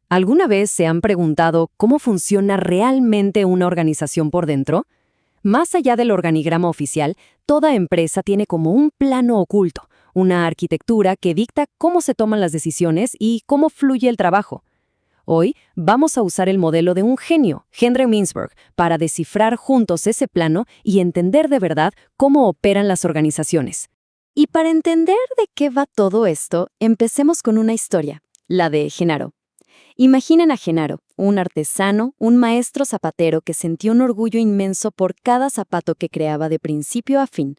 ¿Alguna vez se han preguntado cómo funciona realmente una organización por dentro? Más allá del organigrama oficial, toda empresa tiene como un plano oculto, una arquitectura que dicta cómo se toman las decisiones y cómo fluye el trabajo. Hoy vamos a usar el modelo de un genio, Henry Mintzberg, para descifrar juntos ese plano y entender de verdad cómo operan las organizaciones. Y para entender de qué va todo esto, empecemos con una historia, la de Genaro. Imaginen a Genaro, un artesano, un maestro zapatero que sentía un orgullo inmenso por cada zapato que creaba de principio a fin.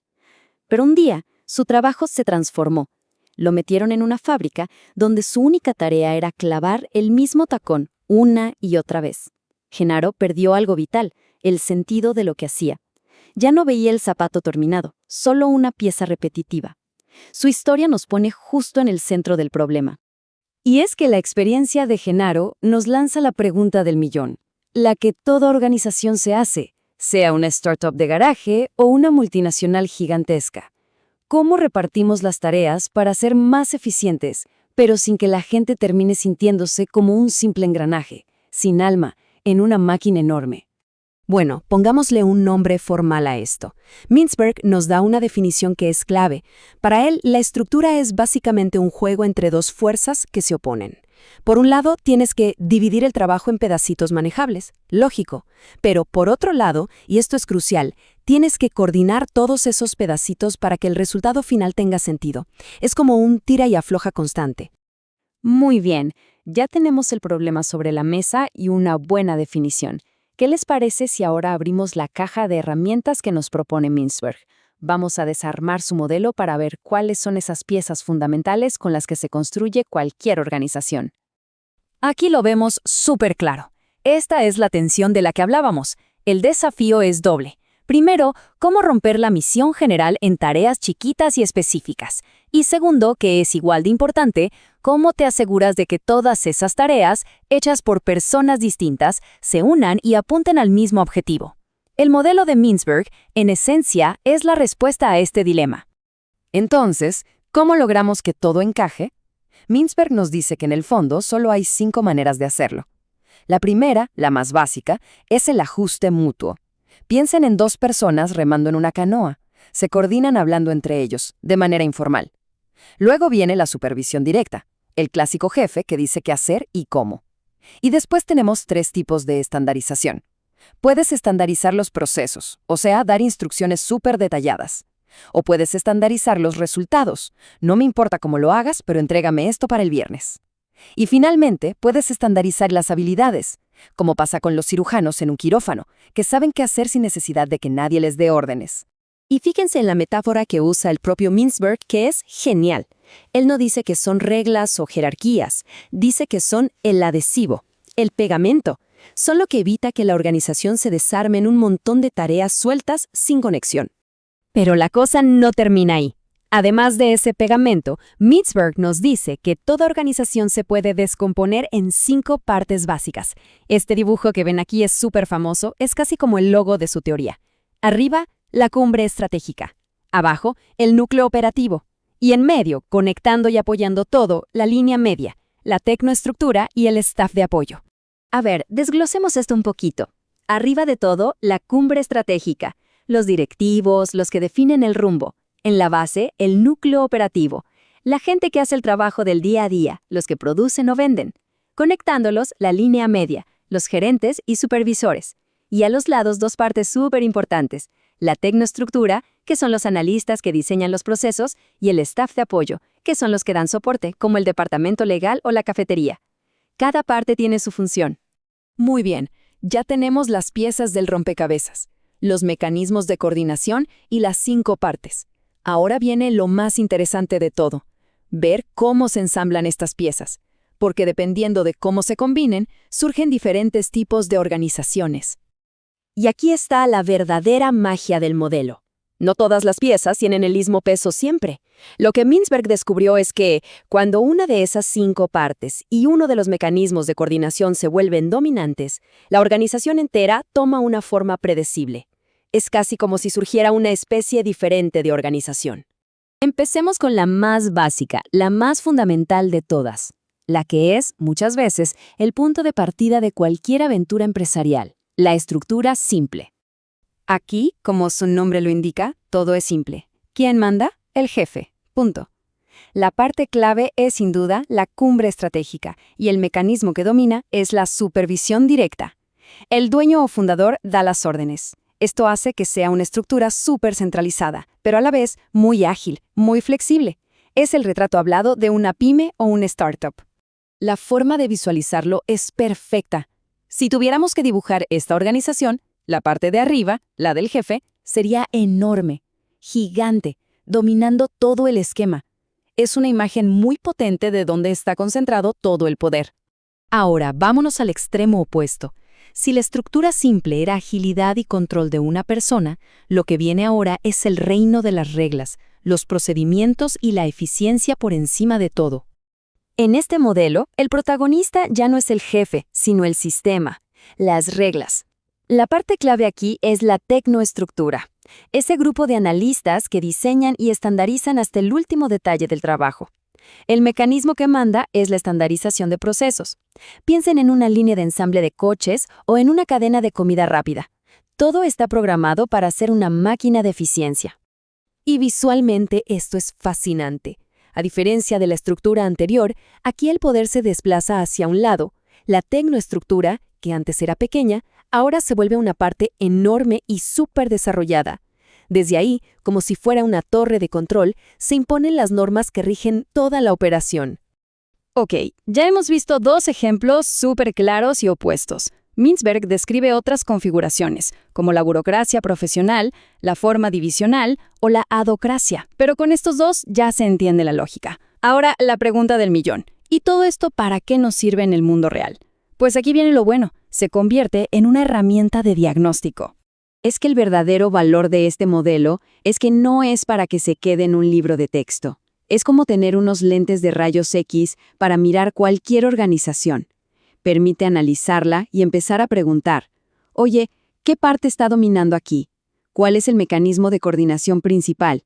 Pero un día, su trabajo se transformó. Lo metieron en una fábrica donde su única tarea era clavar el mismo tacón una y otra vez. Genaro perdió algo vital, el sentido de lo que hacía. Ya no veía el zapato terminado, solo una pieza repetitiva. Su historia nos pone justo en el centro del problema. Y es que la experiencia de Genaro nos lanza la pregunta del millón, la que toda organización se hace, sea una startup de garaje o una multinacional gigantesca. ¿Cómo repartimos las tareas para ser más eficientes, pero sin que la gente termine sintiéndose como un simple engranaje, sin alma, en una máquina enorme? Bueno, pongámosle un nombre formal a esto. Mintzberg nos da una definición que es clave. Para él, la estructura es básicamente un juego entre dos fuerzas que se oponen. Por un lado, tienes que dividir el trabajo en pedacitos manejables, lógico. Pero por otro lado, y esto es crucial, tienes que coordinar todos esos pedacitos para que el resultado final tenga sentido. Es como un tira y afloja constante. Muy bien, ya tenemos el problema sobre la mesa y una buena definición. ¿Qué les parece si ahora abrimos la caja de herramientas que nos propone Mintzberg? Vamos a desarmar su modelo para ver cuáles son esas piezas fundamentales con las que se construye cualquier organización. Aquí lo vemos súper claro. Esta es la tensión de la que hablábamos. El desafío es doble. Primero, cómo romper la misión general en tareas chiquitas y específicas. Y segundo, que es igual de importante, cómo te aseguras de que todas esas tareas, hechas por personas distintas, se unan y apunten al mismo objetivo. El modelo de Mintzberg, en esencia, es la respuesta a este dilema. Entonces, ¿cómo logramos que todo encaje? Mintzberg nos dice que en el fondo solo hay 5 maneras de hacerlo. La primera, la más básica, es el ajuste mutuo. Piensen en 2 personas remando en una canoa. Se coordinan hablando entre ellos, de manera informal. Luego viene la supervisión directa, el clásico jefe que dice qué hacer y cómo. Y después tenemos 3 tipos de estandarización. Puedes estandarizar los procesos, o sea, dar instrucciones súper detalladas. O puedes estandarizar los resultados. No me importa cómo lo hagas, pero entrégame esto para el viernes. Y finalmente, puedes estandarizar las habilidades, como pasa con los cirujanos en un quirófano, que saben qué hacer sin necesidad de que nadie les dé órdenes. Y fíjense en la metáfora que usa el propio Mintzberg, que es genial. Él no dice que son reglas o jerarquías, dice que son el adhesivo, el pegamento. Son lo que evita que la organización se desarme en un montón de tareas sueltas sin conexión. Pero la cosa no termina ahí. Además de ese pegamento, Mintzberg nos dice que toda organización se puede descomponer en 5 partes básicas. Este dibujo que ven aquí es súper famoso, es casi como el logo de su teoría. Arriba, la cumbre estratégica. Abajo, el núcleo operativo. Y en medio, conectando y apoyando todo, la línea media, la tecnoestructura y el staff de apoyo. A ver, desglosemos esto un poquito. Arriba de todo, la cumbre estratégica. Los directivos, los que definen el rumbo. En la base, el núcleo operativo, la gente que hace el trabajo del día a día, los que producen o venden. Conectándolos, la línea media, los gerentes y supervisores. Y a los lados 2 partes súper importantes, la tecnoestructura, que son los analistas que diseñan los procesos, y el staff de apoyo, que son los que dan soporte, como el departamento legal o la cafetería. Cada parte tiene su función. Muy bien, ya tenemos las piezas del rompecabezas, los mecanismos de coordinación y las 5 partes. Ahora viene lo más interesante de todo, ver cómo se ensamblan estas piezas, porque dependiendo de cómo se combinen, surgen diferentes tipos de organizaciones. Y aquí está la verdadera magia del modelo. No todas las piezas tienen el mismo peso siempre. Lo que Mintzberg descubrió es que, cuando una de esas 5 partes y uno de los mecanismos de coordinación se vuelven dominantes, la organización entera toma una forma predecible. Es casi como si surgiera una especie diferente de organización. Empecemos con la más básica, la más fundamental de todas, la que es, muchas veces, el punto de partida de cualquier aventura empresarial, la estructura simple. Aquí, como su nombre lo indica, todo es simple. ¿Quién manda? El jefe. Punto. La parte clave es sin duda la cumbre estratégica y el mecanismo que domina es la supervisión directa. El dueño o fundador da las órdenes. Esto hace que sea una estructura súper centralizada, pero a la vez muy ágil, muy flexible. Es el retrato hablado de una pyme o un startup. La forma de visualizarlo es perfecta. Si tuviéramos que dibujar esta organización, la parte de arriba, la del jefe, sería enorme, gigante, dominando todo el esquema. Es una imagen muy potente de dónde está concentrado todo el poder. Ahora, vámonos al extremo opuesto. Si la estructura simple era agilidad y control de una persona, lo que viene ahora es el reino de las reglas, los procedimientos y la eficiencia por encima de todo. En este modelo, el protagonista ya no es el jefe, sino el sistema, las reglas. La parte clave aquí es la tecnoestructura, ese grupo de analistas que diseñan y estandarizan hasta el último detalle del trabajo. El mecanismo que manda es la estandarización de procesos. Piensen en una línea de ensamble de coches o en una cadena de comida rápida. Todo está programado para ser una máquina de eficiencia. Y visualmente esto es fascinante. A diferencia de la estructura anterior, aquí el poder se desplaza hacia un lado. La tecnoestructura, que antes era pequeña, ahora se vuelve una parte enorme y súper desarrollada. Desde ahí, como si fuera una torre de control, se imponen las normas que rigen toda la operación. Ok, ya hemos visto dos ejemplos súper claros y opuestos. Mintzberg describe otras configuraciones, como la burocracia profesional, la forma divisional o la adocracia. Pero con estos dos ya se entiende la lógica. Ahora, la pregunta del millón. ¿Y todo esto para qué nos sirve en el mundo real? Pues aquí viene lo bueno. Se convierte en una herramienta de diagnóstico. Es que el verdadero valor de este modelo es que no es para que se quede en un libro de texto. Es como tener unos lentes de rayos X para mirar cualquier organización. Permite analizarla y empezar a preguntar, oye, ¿qué parte está dominando aquí? ¿Cuál es el mecanismo de coordinación principal?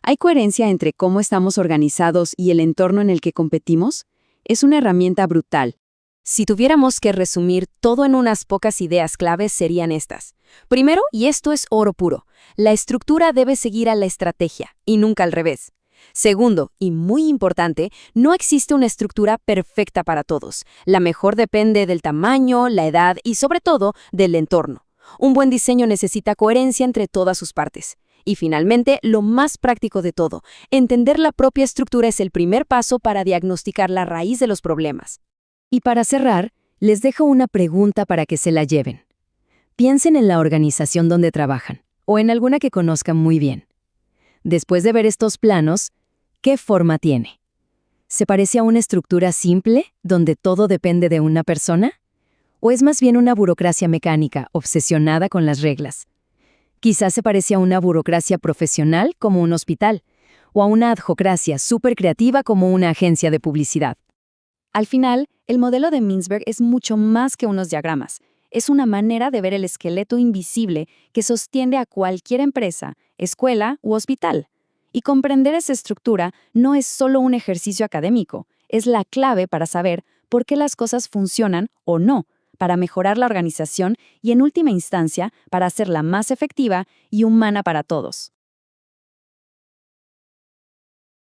¿Hay coherencia entre cómo estamos organizados y el entorno en el que competimos? Es una herramienta brutal. Si tuviéramos que resumir todo en unas pocas ideas claves serían estas. Primero, y esto es oro puro, la estructura debe seguir a la estrategia y nunca al revés. Segundo, y muy importante, no existe una estructura perfecta para todos. La mejor depende del tamaño, la edad y sobre todo del entorno. Un buen diseño necesita coherencia entre todas sus partes. Y finalmente, lo más práctico de todo, entender la propia estructura es el primer paso para diagnosticar la raíz de los problemas. Y para cerrar, les dejo una pregunta para que se la lleven. Piensen en la organización donde trabajan, o en alguna que conozcan muy bien. Después de ver estos planos, ¿qué forma tiene? ¿Se parece a una estructura simple, donde todo depende de una persona? ¿O es más bien una burocracia mecánica, obsesionada con las reglas? Quizás se parece a una burocracia profesional, como un hospital, o a una adhocracia súper creativa como una agencia de publicidad. Al final, el modelo de Mintzberg es mucho más que unos diagramas. Es una manera de ver el esqueleto invisible que sostiene a cualquier empresa, escuela u hospital. Y comprender esa estructura no es solo un ejercicio académico, es la clave para saber por qué las cosas funcionan o no, para mejorar la organización y, en última instancia, para hacerla más efectiva y humana para todos.